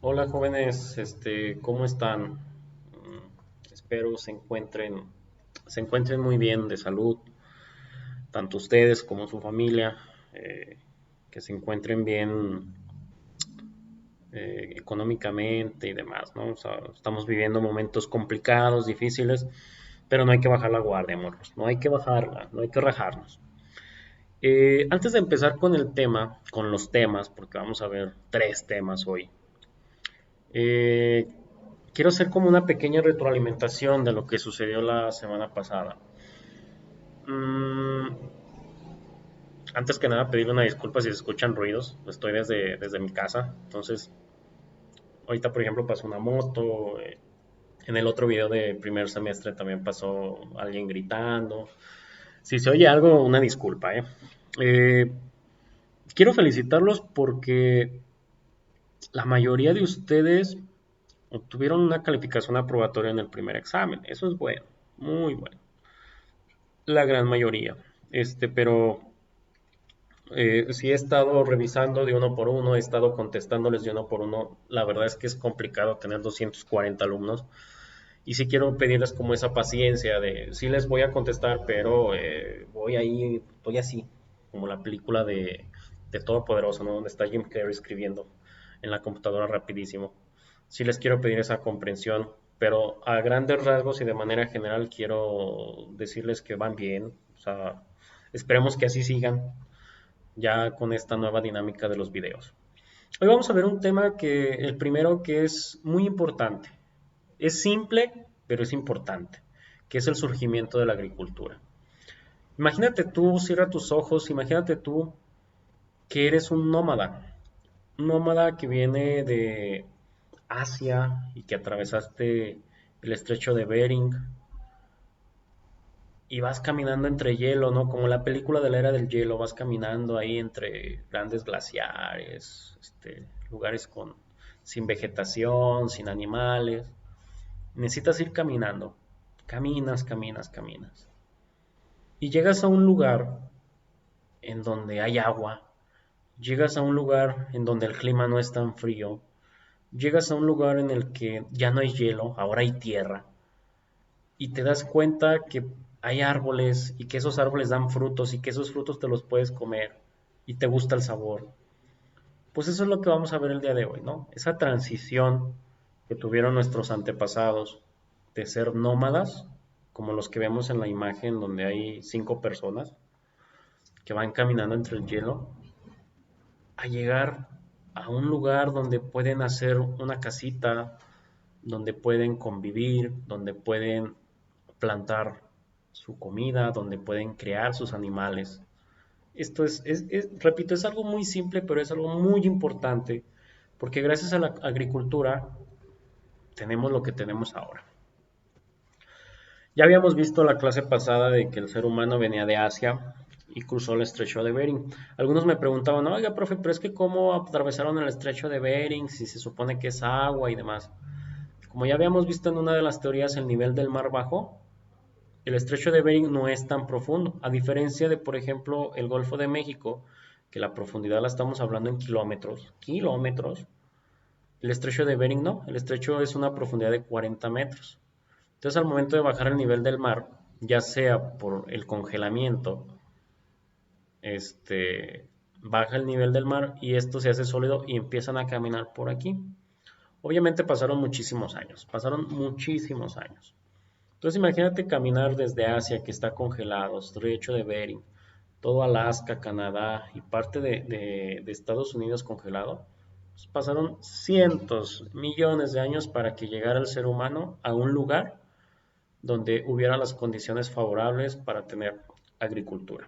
Hola jóvenes, ¿cómo están? Espero se encuentren muy bien de salud, tanto ustedes como su familia, que se encuentren bien económicamente y demás, ¿no? O sea, estamos viviendo momentos complicados, difíciles, pero no hay que bajar la guardia, morros, no hay que bajarla, no hay que rajarnos. Antes de empezar con el tema, con los temas, porque vamos a ver tres temas hoy. Eh, Quiero hacer como una pequeña retroalimentación de lo que sucedió la semana pasada. Mm, Antes que nada, pedirle una disculpa si se escuchan ruidos. Estoy desde mi casa. Entonces, ahorita, por ejemplo, pasó una moto. En el otro video de primer semestre también pasó alguien gritando. Si se oye algo, una disculpa, ¿eh? Eh, Quiero felicitarlos porque la mayoría de ustedes obtuvieron una calificación aprobatoria en el primer examen. Eso es bueno, muy bueno. La gran mayoría. Pero sí he estado revisando de uno por uno, he estado contestándoles de uno por uno. La verdad es que es complicado tener 240 alumnos. Y sí quiero pedirles como esa paciencia de, sí les voy a contestar, pero voy ahí, estoy así, como la película de Todopoderoso, ¿no? Donde está Jim Carrey escribiendo en la computadora rapidísimo. Sí les quiero pedir esa comprensión, pero a grandes rasgos y de manera general quiero decirles que van bien. O sea, esperemos que así sigan ya con esta nueva dinámica de los videos. Hoy vamos a ver un tema el primero que es muy importante. Es simple, pero es importante, que es el surgimiento de la agricultura. Imagínate tú, cierra tus ojos, imagínate tú que eres un nómada que viene de Asia y que atravesaste el estrecho de Bering y vas caminando entre hielo, ¿no? Como la película de la era del hielo, vas caminando ahí entre grandes glaciares, lugares sin vegetación, sin animales. Necesitas ir caminando. Caminas, caminas, caminas. Y llegas a un lugar en donde hay agua. Llegas a un lugar en donde el clima no es tan frío. Llegas a un lugar en el que ya no hay hielo, ahora hay tierra. Y te das cuenta que hay árboles y que esos árboles dan frutos y que esos frutos te los puedes comer y te gusta el sabor. Pues eso es lo que vamos a ver el día de hoy, ¿no? Esa transición que tuvieron nuestros antepasados de ser nómadas, como los que vemos en la imagen donde hay 5 personas que van caminando entre el hielo, a llegar a un lugar donde pueden hacer una casita, donde pueden convivir, donde pueden plantar su comida, donde pueden crear sus animales. Esto repito, es algo muy simple, pero es algo muy importante, porque gracias a la agricultura tenemos lo que tenemos ahora. Ya habíamos visto la clase pasada de que el ser humano venía de Asia y cruzó el estrecho de Bering. Algunos me preguntaban, oiga, profe, pero es que cómo atravesaron el estrecho de Bering si se supone que es agua y demás. Como ya habíamos visto en una de las teorías, el nivel del mar bajó. El estrecho de Bering no es tan profundo, a diferencia de, por ejemplo, el Golfo de México, que la profundidad la estamos hablando en kilómetros, kilómetros. El estrecho de Bering no, el estrecho es una profundidad de 40 metros. Entonces, al momento de bajar el nivel del mar, ya sea por el congelamiento, baja el nivel del mar y esto se hace sólido y empiezan a caminar por aquí. Obviamente pasaron muchísimos años. Entonces imagínate caminar desde Asia que está congelado, estrecho de Bering, todo Alaska, Canadá y parte de Estados Unidos congelado. Pues pasaron cientos, millones de años para que llegara el ser humano a un lugar donde hubiera las condiciones favorables para tener agricultura.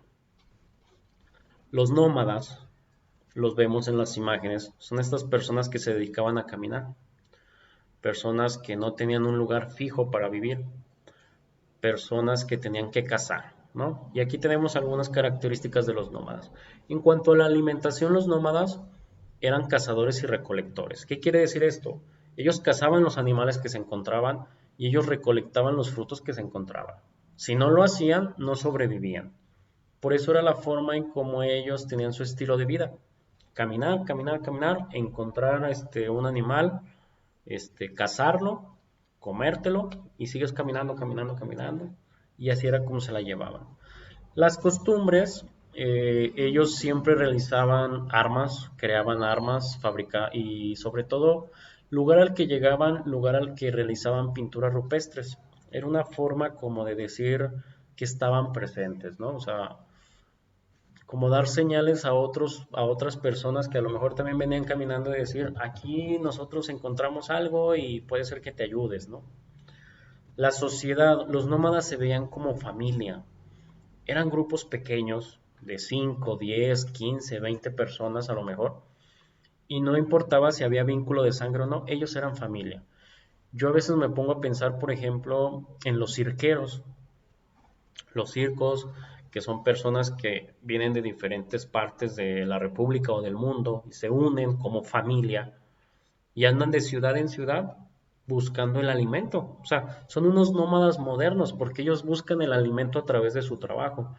Los nómadas, los vemos en las imágenes, son estas personas que se dedicaban a caminar, personas que no tenían un lugar fijo para vivir, personas que tenían que cazar, ¿no? Y aquí tenemos algunas características de los nómadas. En cuanto a la alimentación, los nómadas eran cazadores y recolectores. ¿Qué quiere decir esto? Ellos cazaban los animales que se encontraban y ellos recolectaban los frutos que se encontraban. Si no lo hacían, no sobrevivían. Por eso era la forma en cómo ellos tenían su estilo de vida. caminar, caminar, caminar, encontrar un animal, cazarlo, comértelo y sigues caminando, caminando, caminando. Y así era como se la llevaban. Las costumbres, ellos siempre realizaban armas, creaban armas, fabricaban y sobre todo lugar al que llegaban, lugar al que realizaban pinturas rupestres. Era una forma como de decir que estaban presentes, ¿no? O sea, como dar señales a a otras personas que a lo mejor también venían caminando y decir, aquí nosotros encontramos algo y puede ser que te ayudes, ¿no? La sociedad, los nómadas se veían como familia, eran grupos pequeños de 5, 10, 15, 20 personas a lo mejor, y no importaba si había vínculo de sangre o no, ellos eran familia. Yo a veces me pongo a pensar, por ejemplo, en los cirqueros, los circos, que son personas que vienen de diferentes partes de la República o del mundo y se unen como familia y andan de ciudad en ciudad buscando el alimento. O sea, son unos nómadas modernos porque ellos buscan el alimento a través de su trabajo.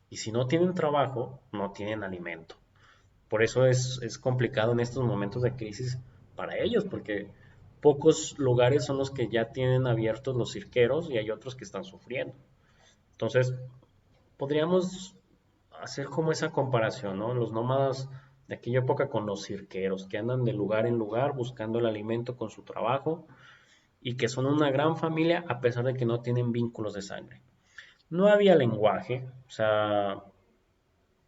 Y si no tienen trabajo, no tienen alimento. Por eso es complicado en estos momentos de crisis para ellos, porque pocos lugares son los que ya tienen abiertos los cirqueros y hay otros que están sufriendo. Entonces, podríamos hacer como esa comparación, ¿no? Los nómadas de aquella época con los cirqueros, que andan de lugar en lugar buscando el alimento con su trabajo y que son una gran familia a pesar de que no tienen vínculos de sangre. No había lenguaje, o sea,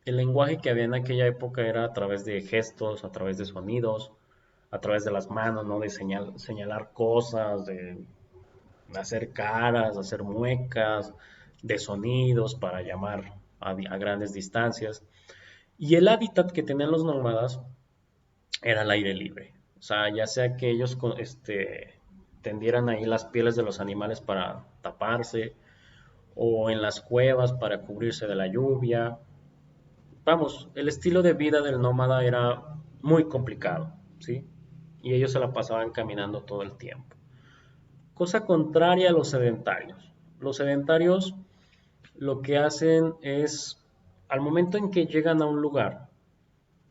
el lenguaje que había en aquella época era a través de gestos, a través de sonidos, a través de las manos, ¿no? De señalar cosas, de hacer caras, hacer muecas, de sonidos para llamar a grandes distancias. Y el hábitat que tenían los nómadas era el aire libre. O sea, ya sea que ellos tendieran ahí las pieles de los animales para taparse, o en las cuevas para cubrirse de la lluvia. Vamos, el estilo de vida del nómada era muy complicado, ¿sí? Y ellos se la pasaban caminando todo el tiempo. Cosa contraria a los sedentarios. Los sedentarios lo que hacen es, al momento en que llegan a un lugar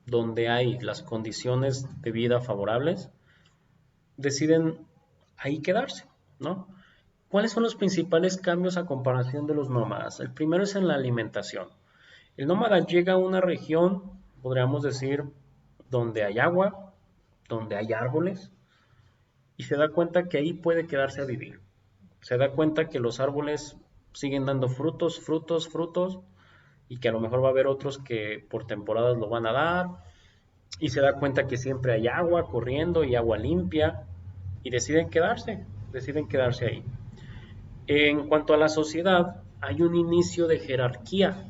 donde hay las condiciones de vida favorables, deciden ahí quedarse, ¿no? ¿Cuáles son los principales cambios a comparación de los nómadas? El primero es en la alimentación. El nómada llega a una región, podríamos decir, donde hay agua, donde hay árboles, y se da cuenta que ahí puede quedarse a vivir. Se da cuenta que los árboles siguen dando frutos, frutos, frutos, y que a lo mejor va a haber otros que por temporadas lo van a dar, y se da cuenta que siempre hay agua corriendo y agua limpia, y deciden quedarse ahí. En cuanto a la sociedad, hay un inicio de jerarquía,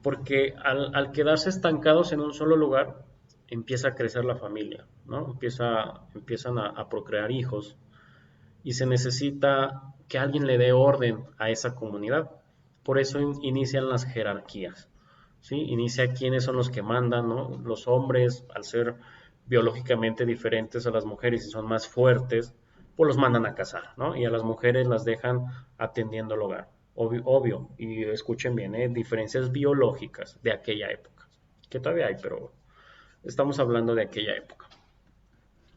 porque al quedarse estancados en un solo lugar, empieza a crecer la familia, ¿no? Empiezan a procrear hijos y se necesita que alguien le dé orden a esa comunidad. Por eso inician las jerarquías, ¿sí? Inicia quiénes son los que mandan, ¿no? Los hombres, al ser biológicamente diferentes a las mujeres y son más fuertes, pues los mandan a cazar, ¿no? Y a las mujeres las dejan atendiendo el hogar. Obvio, y escuchen bien, diferencias biológicas de aquella época, que todavía hay, pero estamos hablando de aquella época.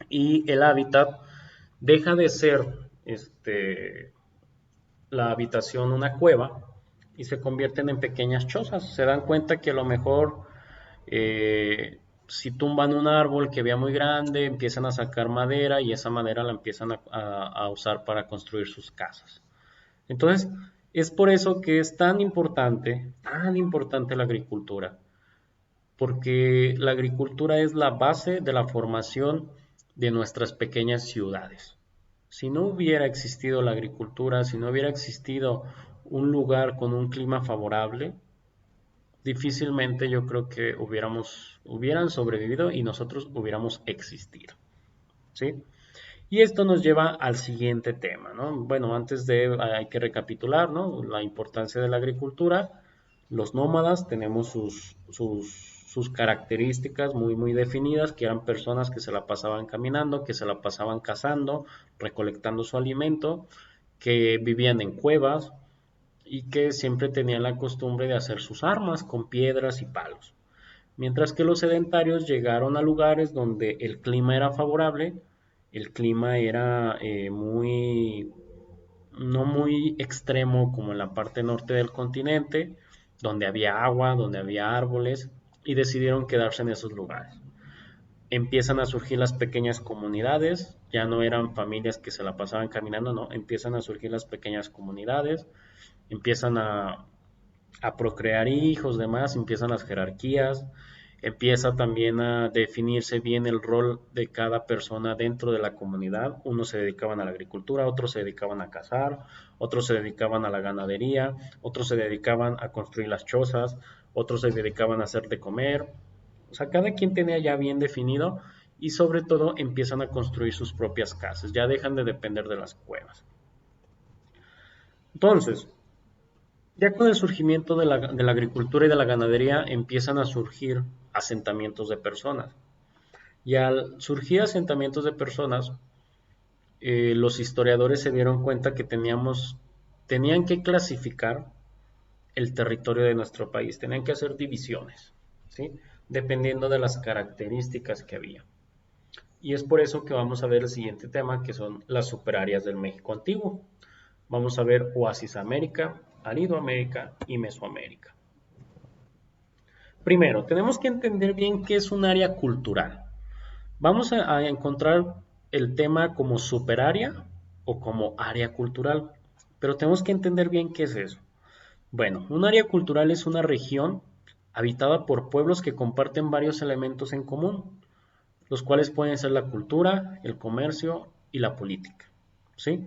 Y el hábitat deja de ser la habitación una cueva y se convierten en pequeñas chozas. Se dan cuenta que a lo mejor si tumban un árbol que vea muy grande, empiezan a sacar madera y esa madera la empiezan a usar para construir sus casas. Entonces, es por eso que es tan importante la agricultura, porque la agricultura es la base de la formación de nuestras pequeñas ciudades. Si no hubiera existido la agricultura, si no hubiera existido un lugar con un clima favorable, difícilmente yo creo que hubieran sobrevivido y nosotros hubiéramos existido, ¿sí? Y esto nos lleva al siguiente tema, ¿no? Bueno, hay que recapitular, ¿no? La importancia de la agricultura. Los nómadas tenemos sus características muy, muy definidas, que eran personas que se la pasaban caminando, que se la pasaban cazando, recolectando su alimento, que vivían en cuevas y que siempre tenían la costumbre de hacer sus armas con piedras y palos. mientras que los sedentarios llegaron a lugares donde el clima era favorable, el clima era no muy extremo como en la parte norte del continente, donde había agua, donde había árboles, y decidieron quedarse en esos lugares. Empiezan a surgir las pequeñas comunidades, ya no eran familias que se la pasaban caminando, no, empiezan a surgir las pequeñas comunidades, empiezan a procrear hijos, demás, empiezan las jerarquías, empieza también a definirse bien el rol de cada persona dentro de la comunidad. Unos se dedicaban a la agricultura, otros se dedicaban a cazar, otros se dedicaban a la ganadería, otros se dedicaban a construir las chozas, otros se dedicaban a hacer de comer. O sea, cada quien tenía ya bien definido y sobre todo empiezan a construir sus propias casas, ya dejan de depender de las cuevas. Entonces, ya con el surgimiento de la agricultura y de la ganadería empiezan a surgir asentamientos de personas. Y al surgir asentamientos de personas, los historiadores se dieron cuenta que tenían que clasificar el territorio de nuestro país, tenían que hacer divisiones, ¿sí? Dependiendo de las características que había. Y es por eso que vamos a ver el siguiente tema, que son las superáreas del México antiguo. Vamos a ver Oasis América, Aridoamérica y Mesoamérica. Primero, tenemos que entender bien qué es un área cultural. Vamos a encontrar el tema como superárea o como área cultural, pero tenemos que entender bien qué es eso. Bueno, un área cultural es una región habitada por pueblos que comparten varios elementos en común, los cuales pueden ser la cultura, el comercio y la política. ¿Sí?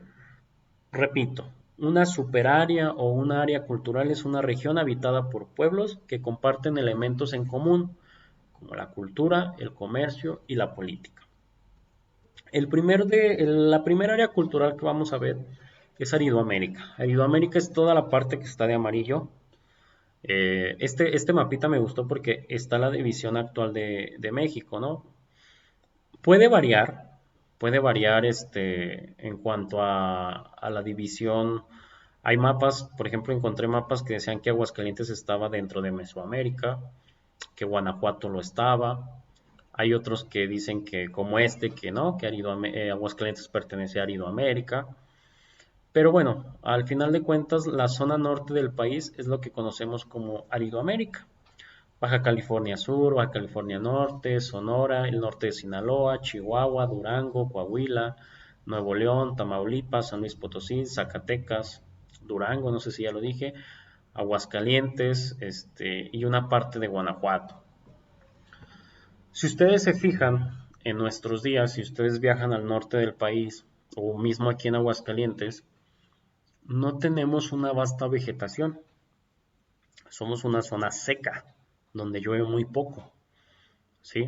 Repito, una superárea o una área cultural es una región habitada por pueblos que comparten elementos en común, como la cultura, el comercio y la política. La primera área cultural que vamos a ver es Aridoamérica. Aridoamérica es toda la parte que está de amarillo. Este mapita me gustó porque está la división actual de México, ¿no? Puede variar, en cuanto a la división. Hay mapas, por ejemplo, encontré mapas que decían que Aguascalientes estaba dentro de Mesoamérica, que Guanajuato lo estaba. Hay otros que dicen que, como que no, que Aguascalientes pertenece a Aridoamérica. Pero bueno, al final de cuentas, la zona norte del país es lo que conocemos como Aridoamérica. Baja California Sur, Baja California Norte, Sonora, el norte de Sinaloa, Chihuahua, Durango, Coahuila, Nuevo León, Tamaulipas, San Luis Potosí, Zacatecas, Durango, no sé si ya lo dije, Aguascalientes, y una parte de Guanajuato. Si ustedes se fijan en nuestros días, si ustedes viajan al norte del país o mismo aquí en Aguascalientes, no tenemos una vasta vegetación. Somos una zona seca, donde llueve muy poco, ¿sí?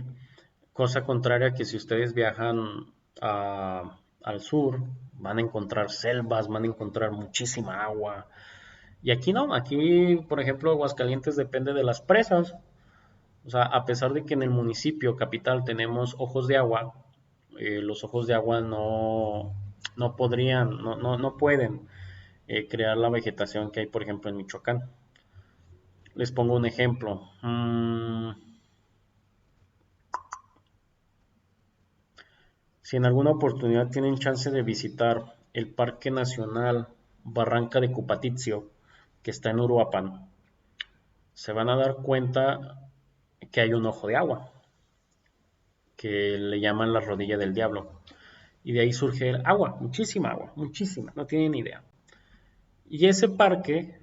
Cosa contraria que si ustedes viajan al sur, van a encontrar selvas, van a encontrar muchísima agua. Y aquí no, aquí, por ejemplo, Aguascalientes depende de las presas. O sea, a pesar de que en el municipio capital tenemos ojos de agua, los ojos de agua no podrían, no pueden crear la vegetación que hay, por ejemplo, en Michoacán. Les pongo un ejemplo. Si en alguna oportunidad tienen chance de visitar el Parque Nacional Barranca de Cupatizio, que está en Uruapan, se van a dar cuenta que hay un ojo de agua, que le llaman la rodilla del diablo. Y de ahí surge el agua, muchísima, no tienen idea. Y ese parque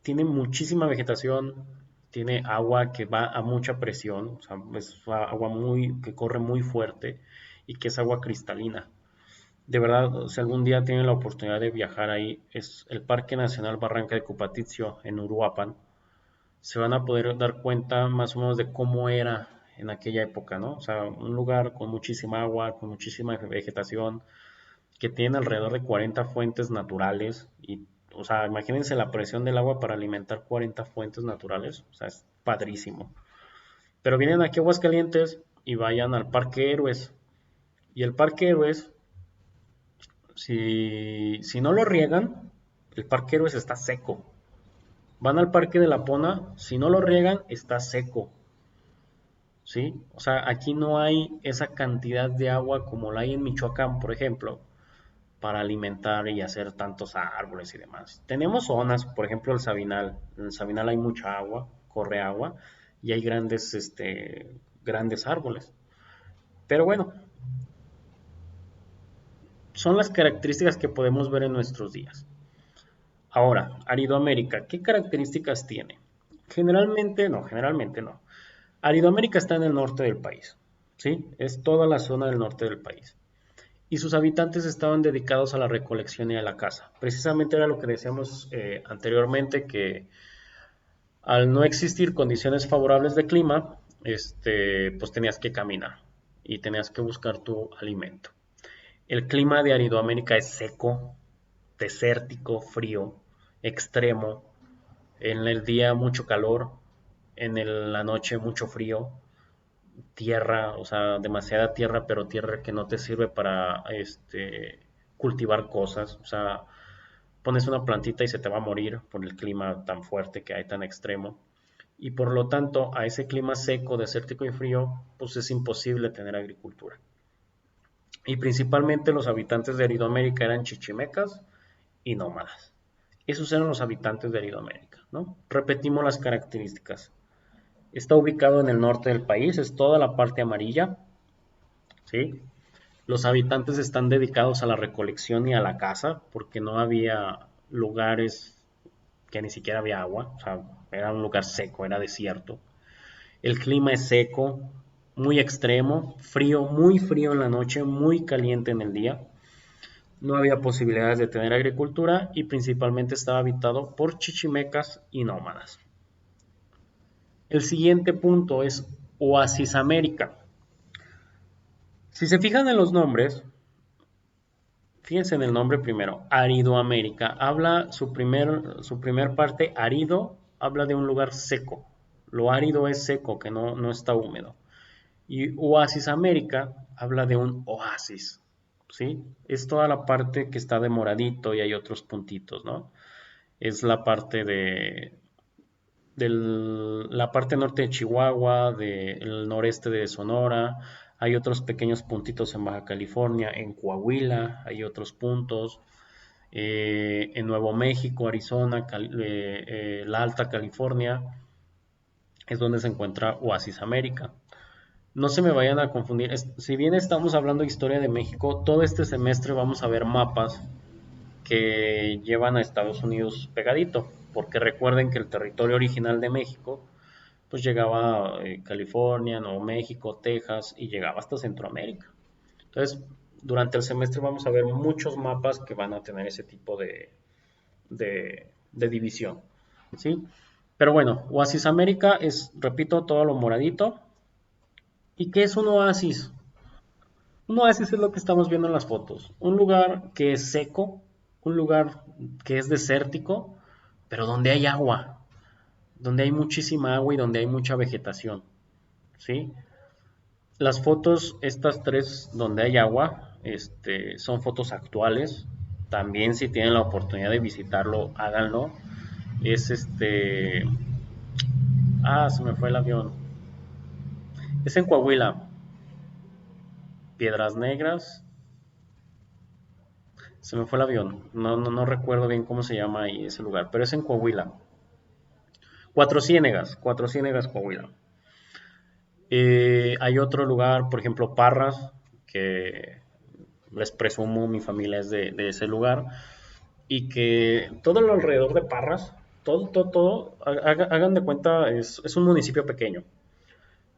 tiene muchísima vegetación, tiene agua que va a mucha presión, o sea, es agua que corre muy fuerte y que es agua cristalina. De verdad, si algún día tienen la oportunidad de viajar ahí, es el Parque Nacional Barranca de Cupatizio en Uruapan. Se van a poder dar cuenta más o menos de cómo era en aquella época, ¿no? O sea, un lugar con muchísima agua, con muchísima vegetación, que tiene alrededor de 40 fuentes naturales y, o sea, imagínense la presión del agua para alimentar 40 fuentes naturales, o sea, es padrísimo. Pero vienen aquí a Aguascalientes y vayan al Parque Héroes. Y el Parque Héroes, si no lo riegan, el Parque Héroes está seco. Van al Parque de la Pona, si no lo riegan, está seco. ¿sí? O sea, aquí no hay esa cantidad de agua como la hay en Michoacán, por ejemplo, para alimentar y hacer tantos árboles y demás. Tenemos zonas, por ejemplo, el Sabinal. En el Sabinal hay mucha agua, corre agua y hay grandes árboles. Pero bueno, son las características que podemos ver en nuestros días. Ahora, Aridoamérica, ¿qué características tiene? Generalmente no. Aridoamérica está en el norte del país, ¿sí? Es toda la zona del norte del país. Y sus habitantes estaban dedicados a la recolección y a la caza. Precisamente era lo que decíamos anteriormente, que al no existir condiciones favorables de clima, pues tenías que caminar y tenías que buscar tu alimento. El clima de Aridoamérica es seco, desértico, frío, extremo. En el día mucho calor, la noche mucho frío, tierra, o sea, demasiada tierra, pero tierra que no te sirve para cultivar cosas. O sea, pones una plantita y se te va a morir por el clima tan fuerte que hay, tan extremo. Y por lo tanto, a ese clima seco, desértico y frío, pues es imposible tener agricultura. Y principalmente los habitantes de Aridoamérica eran chichimecas y nómadas. Esos eran los habitantes de Aridoamérica, ¿no? Repetimos las características. Está ubicado en el norte del país, es toda la parte amarilla, ¿sí? Los habitantes están dedicados a la recolección y a la caza, porque no había lugares que ni siquiera había agua, o sea, era un lugar seco, era desierto. El clima es seco, muy extremo, frío, muy frío en la noche, muy caliente en el día. No había posibilidades de tener agricultura y principalmente estaba habitado por chichimecas y nómadas. El siguiente punto es Oasis América. Si se fijan en los nombres, fíjense en el nombre primero, Aridoamérica. Habla su primer parte, árido, habla de un lugar seco. Lo árido es seco, que no está húmedo. Y Oasis América habla de un oasis, ¿sí? Es toda la parte que está de moradito y hay otros puntitos, ¿no? Es la parte la parte norte de Chihuahua, del noreste de Sonora, hay otros pequeños puntitos en Baja California, en Coahuila hay otros puntos, en Nuevo México, Arizona, la Alta California, es donde se encuentra Oasis América. No se me vayan a confundir, si bien estamos hablando de historia de México, todo este semestre vamos a ver mapas que llevan a Estados Unidos pegadito, porque recuerden que el territorio original de México pues llegaba a California, Nuevo México, Texas y llegaba hasta Centroamérica. Entonces, durante el semestre vamos a ver muchos mapas que van a tener ese tipo de división, ¿sí? Pero bueno, Oasis América es, repito, todo lo moradito. ¿Y qué es un oasis? Un oasis es lo que estamos viendo en las fotos. Un lugar que es seco, un lugar que es desértico, pero donde hay agua, donde hay muchísima agua y donde hay mucha vegetación, ¿sí? Las fotos, estas tres donde hay agua, son fotos actuales. También si tienen la oportunidad de visitarlo, háganlo. Es se me fue el avión. Es en Coahuila, Piedras Negras. Se me fue el avión. No recuerdo bien cómo se llama ahí ese lugar, pero es en Coahuila. Cuatro Ciénegas, Coahuila. Hay otro lugar, por ejemplo, Parras, que les presumo mi familia es de ese lugar, y que todo lo alrededor de Parras, todo, hagan de cuenta, es un municipio pequeño,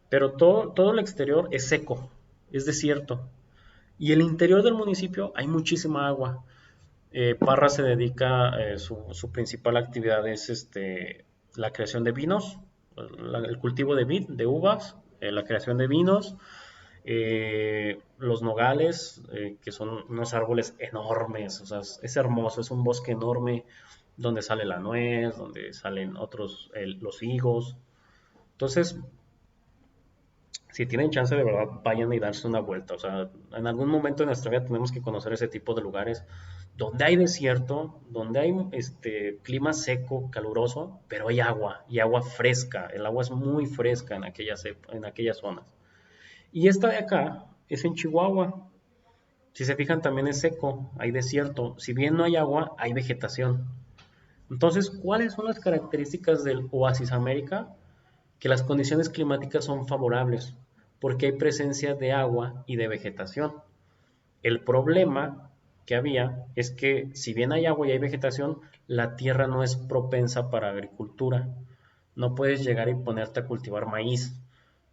pero todo el exterior es seco, es desierto, y el interior del municipio hay muchísima agua. Parras se dedica, su principal actividad es la creación de vinos, el cultivo de uvas, la creación de vinos, los nogales, que son unos árboles enormes, o sea, es hermoso, es un bosque enorme donde sale la nuez, donde salen los higos. Entonces, Si tienen chance, de verdad, vayan y darse una vuelta. O sea, en algún momento de nuestra vida tenemos que conocer ese tipo de lugares donde hay desierto, donde hay clima seco, caluroso, pero hay agua y agua fresca. El agua es muy fresca en aquellas zonas. Y esta de acá es en Chihuahua. Si se fijan, también es seco, hay desierto. Si bien no hay agua, hay vegetación. Entonces, ¿cuáles son las características del Oasis América? Que las condiciones climáticas son favorables, porque hay presencia de agua y de vegetación. El problema que había es que si bien hay agua y hay vegetación, la tierra no es propensa para agricultura. No puedes llegar y ponerte a cultivar maíz,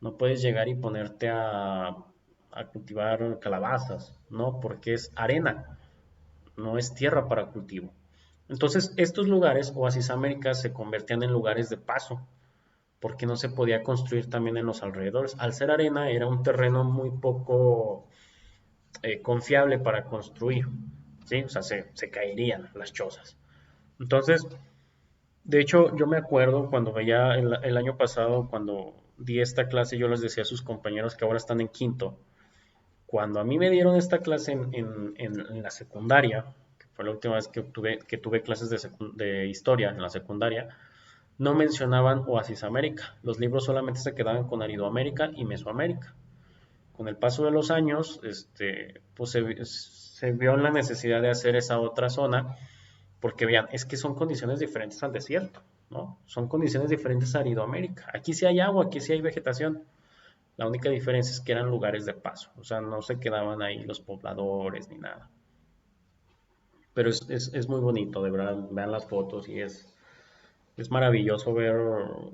no puedes llegar y ponerte a cultivar calabazas, ¿no? Porque es arena, no es tierra para cultivo. Entonces, estos lugares, Oasis América, se convertían en lugares de paso, porque no se podía construir también en los alrededores. Al ser arena, era un terreno muy poco confiable para construir, ¿sí? O sea, se caerían las chozas. Entonces, de hecho, yo me acuerdo cuando veía el año pasado, cuando di esta clase, yo les decía a sus compañeros que ahora están en quinto, cuando a mí me dieron esta clase en la secundaria, que fue la última vez que tuve clases de historia en la secundaria, no mencionaban Oasis América. Los libros solamente se quedaban con Aridoamérica y Mesoamérica. Con el paso de los años, pues se vio la necesidad de hacer esa otra zona, porque vean, es que son condiciones diferentes al desierto, ¿no? Son condiciones diferentes a Aridoamérica. Aquí sí hay agua, aquí sí hay vegetación. La única diferencia es que eran lugares de paso, o sea, no se quedaban ahí los pobladores ni nada. Pero es muy bonito, de verdad, vean las fotos y es maravilloso ver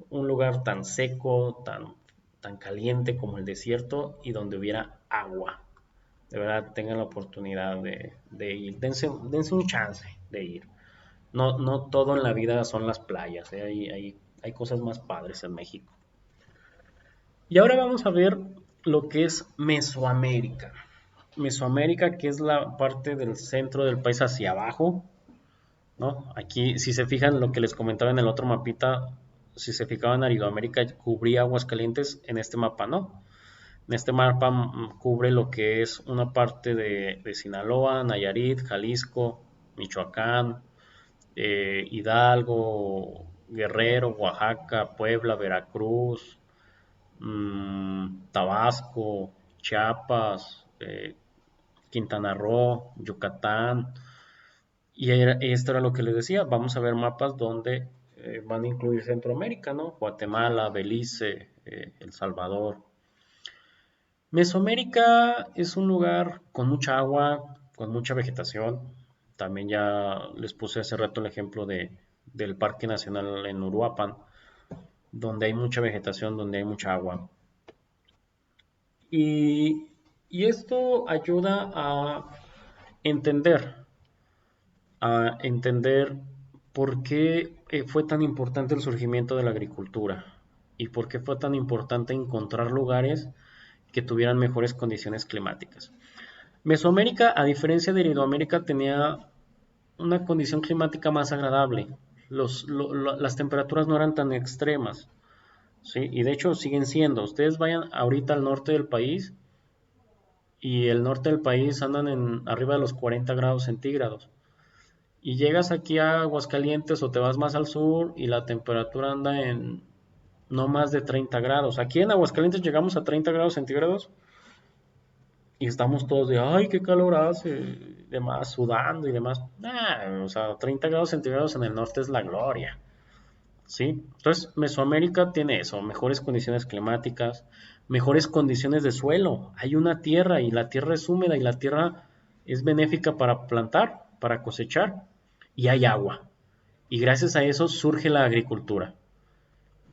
un lugar tan seco, tan caliente como el desierto y donde hubiera agua. De verdad, tengan la oportunidad de ir. Dense un chance de ir. No, no todo en la vida son las playas, ¿eh? Hay cosas más padres en México. Y ahora vamos a ver lo que es Mesoamérica. Mesoamérica, que es la parte del centro del país hacia abajo, ¿no? Aquí, si se fijan lo que les comentaba en el otro mapita, si se fijaban, Aridoamérica cubría Aguascalientes, en este mapa no. En este mapa cubre lo que es una parte de Sinaloa, Nayarit, Jalisco, Michoacán, Hidalgo, Guerrero, Oaxaca, Puebla, Veracruz, Tabasco, Chiapas, Quintana Roo, Yucatán. Y esto era lo que les decía, vamos a ver mapas donde van a incluir Centroamérica, ¿no? Guatemala, Belice, El Salvador. Mesoamérica es un lugar con mucha agua, con mucha vegetación. También ya les puse hace rato el ejemplo del Parque Nacional en Uruapan, donde hay mucha vegetación, donde hay mucha agua. Y, y esto ayuda entender, a entender por qué fue tan importante el surgimiento de la agricultura y por qué fue tan importante encontrar lugares que tuvieran mejores condiciones climáticas. Mesoamérica, a diferencia de Iridoamérica, tenía una condición climática más agradable. Las temperaturas no eran tan extremas, ¿sí? Y de hecho siguen siendo. Ustedes vayan ahorita al norte del país y el norte del país andan arriba de los 40 grados centígrados. Y llegas aquí a Aguascalientes o te vas más al sur y la temperatura anda en no más de 30 grados. Aquí en Aguascalientes llegamos a 30 grados centígrados y estamos todos de, ay, qué calor hace, y demás, sudando y demás. Nah, o sea, 30 grados centígrados en el norte es la gloria, ¿sí? Entonces, Mesoamérica tiene eso, mejores condiciones climáticas, mejores condiciones de suelo. Hay una tierra y la tierra es húmeda y la tierra es benéfica para plantar, para cosechar y hay agua. Y gracias a eso surge la agricultura.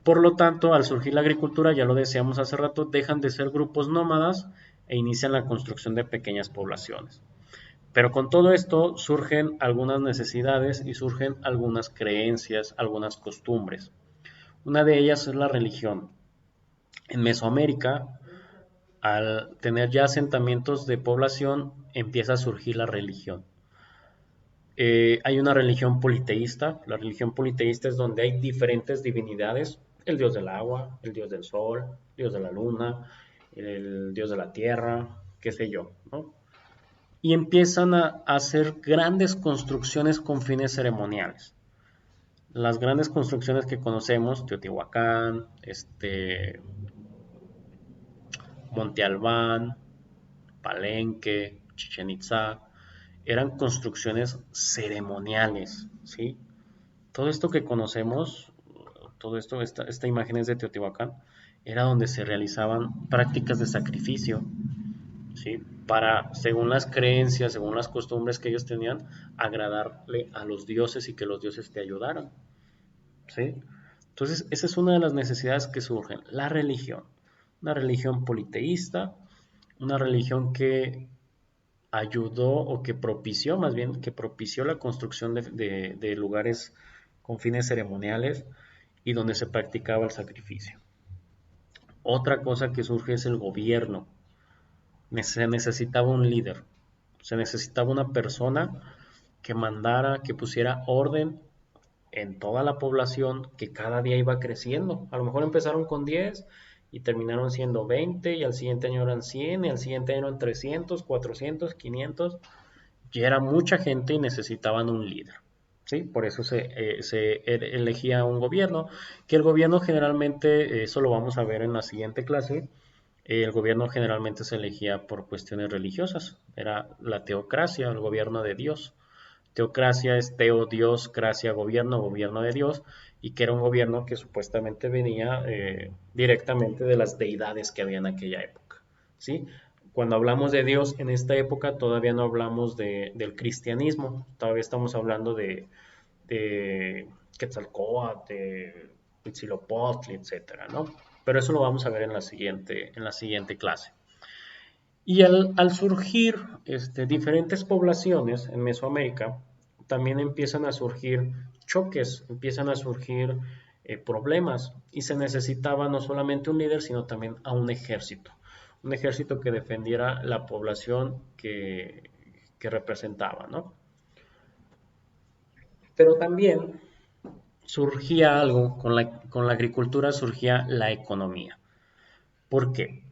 Por lo tanto, al surgir la agricultura, ya lo decíamos hace rato, dejan de ser grupos nómadas e inician la construcción de pequeñas poblaciones. Pero con todo esto surgen algunas necesidades y surgen algunas creencias, algunas costumbres. Una de ellas es la religión. En Mesoamérica, al tener ya asentamientos de población, empieza a surgir la religión. Hay una religión politeísta. La religión politeísta es donde hay diferentes divinidades: el dios del agua, el dios del sol, el dios de la luna, el dios de la tierra, qué sé yo, ¿no? Y empiezan a hacer grandes construcciones con fines ceremoniales. Las grandes construcciones que conocemos, Teotihuacán, Monte Albán, Palenque, Chichen Itzá, eran construcciones ceremoniales, ¿sí? Todo esto que conocemos, todo esto, esta imagen es de Teotihuacán, era donde se realizaban prácticas de sacrificio, ¿sí? Para, según las creencias, según las costumbres que ellos tenían, agradarle a los dioses y que los dioses te ayudaran, ¿sí? Entonces, esa es una de las necesidades que surgen, la religión. Una religión politeísta, una religión que ayudó o que propició, más bien, que propició la construcción de lugares con fines ceremoniales y donde se practicaba el sacrificio. Otra cosa que surge es el gobierno. Se necesitaba un líder, se necesitaba una persona que mandara, que pusiera orden en toda la población que cada día iba creciendo. A lo mejor empezaron con 10 y terminaron siendo 20 y al siguiente año eran 100 y al siguiente año eran 300, 400, 500. Ya era mucha gente y necesitaban un líder. ¿Sí? Por eso se elegía un gobierno, que el gobierno generalmente, eso lo vamos a ver en la siguiente clase, el gobierno generalmente se elegía por cuestiones religiosas, era la teocracia, el gobierno de Dios. Teocracia es teo, Dios, cracia, gobierno, gobierno de Dios, y que era un gobierno que supuestamente venía directamente de las deidades que había en aquella época. ¿Sí? Cuando hablamos de Dios en esta época todavía no hablamos del cristianismo, todavía estamos hablando de Quetzalcóatl, de Huitzilopochtli, etcétera, ¿no? Pero eso lo vamos a ver en la siguiente clase. Y al surgir diferentes poblaciones en Mesoamérica, también empiezan a surgir choques, empiezan a surgir problemas y se necesitaba no solamente un líder, sino también a un ejército que defendiera la población que representaba, ¿no? Pero también surgía algo, con la agricultura surgía la economía. ¿Por qué?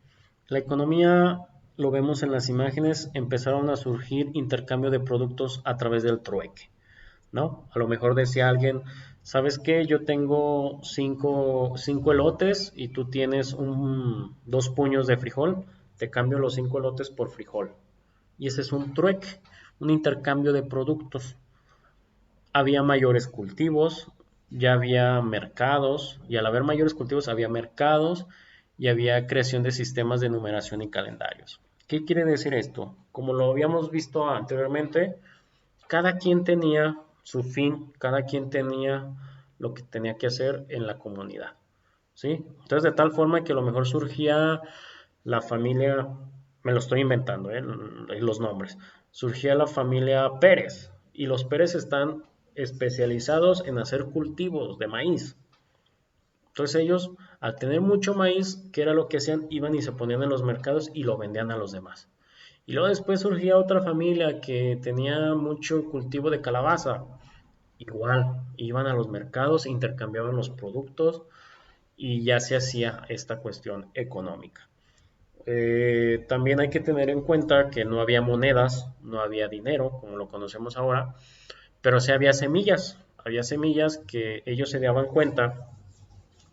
La economía, lo vemos en las imágenes, empezaron a surgir intercambio de productos a través del trueque, ¿no? A lo mejor decía alguien, ¿sabes qué? Yo tengo cinco elotes y tú tienes dos puños de frijol, te cambio los 5 elotes por frijol. Y ese es un trueque, un intercambio de productos. Había mayores cultivos, ya había mercados, y al haber mayores cultivos había mercados y había creación de sistemas de numeración y calendarios. ¿Qué quiere decir esto? Como lo habíamos visto anteriormente, cada quien tenía su fin, cada quien tenía lo que tenía que hacer en la comunidad, ¿sí? Entonces, de tal forma que a lo mejor surgía la familia, me lo estoy inventando, los nombres, surgía la familia Pérez, y los Pérez están especializados en hacer cultivos de maíz. Entonces ellos, al tener mucho maíz, ¿qué era lo que hacían? Iban y se ponían en los mercados y lo vendían a los demás. Y luego después surgía otra familia que tenía mucho cultivo de calabaza. Igual, iban a los mercados, intercambiaban los productos y ya se hacía esta cuestión económica. También hay que tener en cuenta que no había monedas, no había dinero, como lo conocemos ahora, pero sí había semillas que ellos se daban cuenta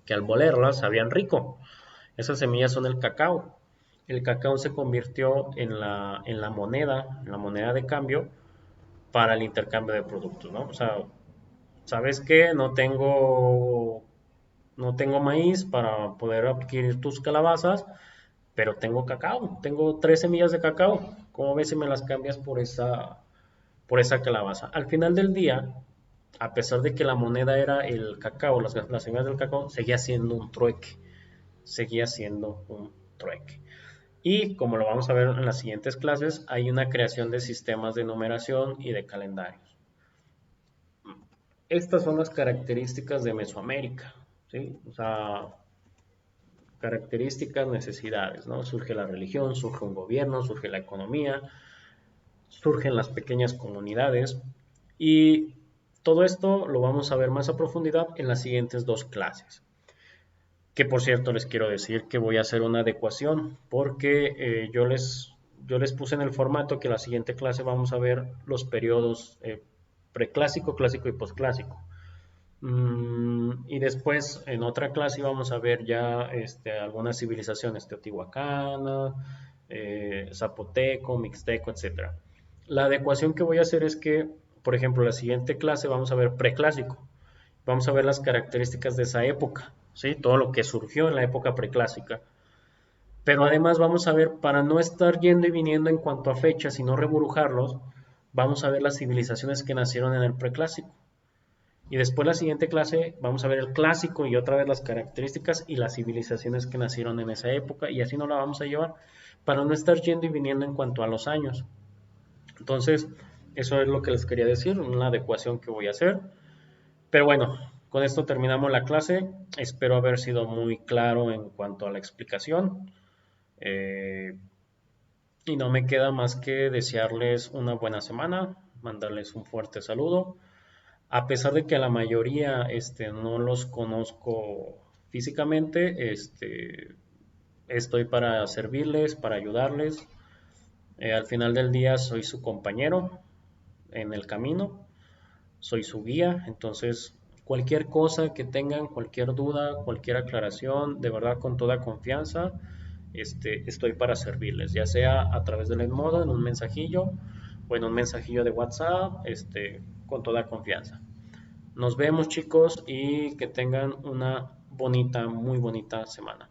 que al molerlas sabían rico. Esas semillas son el cacao. El cacao se convirtió en la moneda de cambio para el intercambio de productos, ¿no? O sea, ¿sabes qué? No tengo maíz para poder adquirir tus calabazas, pero tengo cacao, tengo 3 semillas de cacao. ¿Cómo ves si me las cambias por esa calabaza? Al final del día, a pesar de que la moneda era el cacao, las semillas del cacao, seguía siendo un trueque. Y como lo vamos a ver en las siguientes clases, hay una creación de sistemas de numeración y de calendarios. Estas son las características de Mesoamérica, ¿sí? O sea, características, necesidades, ¿no? Surge la religión, surge un gobierno, surge la economía, surgen las pequeñas comunidades y todo esto lo vamos a ver más a profundidad en las siguientes 2 clases. Que por cierto les quiero decir que voy a hacer una adecuación porque yo les puse en el formato que la siguiente clase vamos a ver los periodos preclásico, clásico y posclásico. Y después en otra clase vamos a ver ya algunas civilizaciones teotihuacana, zapoteco, mixteco, etcétera. La adecuación que voy a hacer es que, por ejemplo, la siguiente clase vamos a ver preclásico. Vamos a ver las características de esa época, ¿sí? Todo lo que surgió en la época preclásica. Pero además vamos a ver, para no estar yendo y viniendo en cuanto a fechas y no reburujarlos, vamos a ver las civilizaciones que nacieron en el preclásico. Y después la siguiente clase vamos a ver el clásico y otra vez las características y las civilizaciones que nacieron en esa época y así nos la vamos a llevar para no estar yendo y viniendo en cuanto a los años. Entonces, eso es lo que les quería decir, una adecuación que voy a hacer. Pero bueno, con esto terminamos la clase. Espero haber sido muy claro en cuanto a la explicación. Eh, y no me queda más que desearles una buena semana, mandarles un fuerte saludo. A pesar de que a la mayoría no los conozco físicamente, estoy para servirles, para ayudarles. Al final del día soy su compañero en el camino, soy su guía, entonces cualquier cosa que tengan, cualquier duda, cualquier aclaración, de verdad con toda confianza, estoy para servirles, ya sea a través del Edmodo, en un mensajillo o en un mensajillo de WhatsApp, con toda confianza. Nos vemos chicos y que tengan una bonita, muy bonita semana.